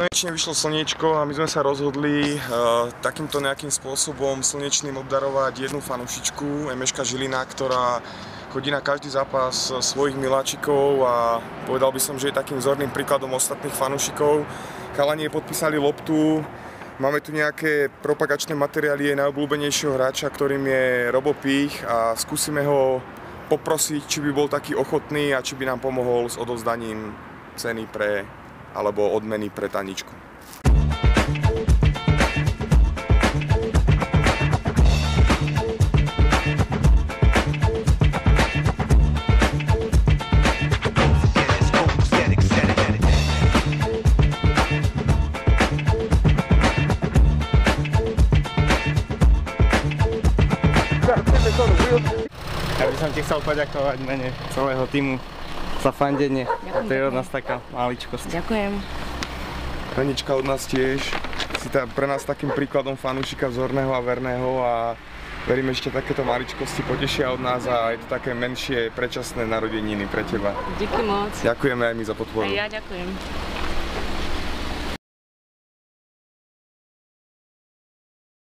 Konečne vyšlo slniečko a my sme sa rozhodli takýmto nejakým spôsobom slnečným obdarovať jednu fanúšičku, Emeška Žilina, ktorá chodí na každý zápas svojich miláčikov a povedal by som, že je takým vzorným príkladom ostatných fanúšikov. Chalani podpísali loptu, máme tu nejaké propagačné materiály jej najobľúbenejšieho hráča, ktorým je Robo Pích, a skúsime ho poprosiť, či by bol taký ochotný a či by nám pomohol s odovzdaním ceny alebo odmeny pre Taničku. Ja by som ti chcel poďakovať mene celého týmu za fandenie. To je od nás taká maličkosť. Ďakujem. Tanička od nás tiež. Si pre nás takým príkladom fanúšika vzorného a verného a verím, ešte takéto maličkosti potešia od nás a je to také menšie predčasné narodeniny pre teba. Díky moc. Ďakujeme aj my za podporu. Aj ja ďakujem.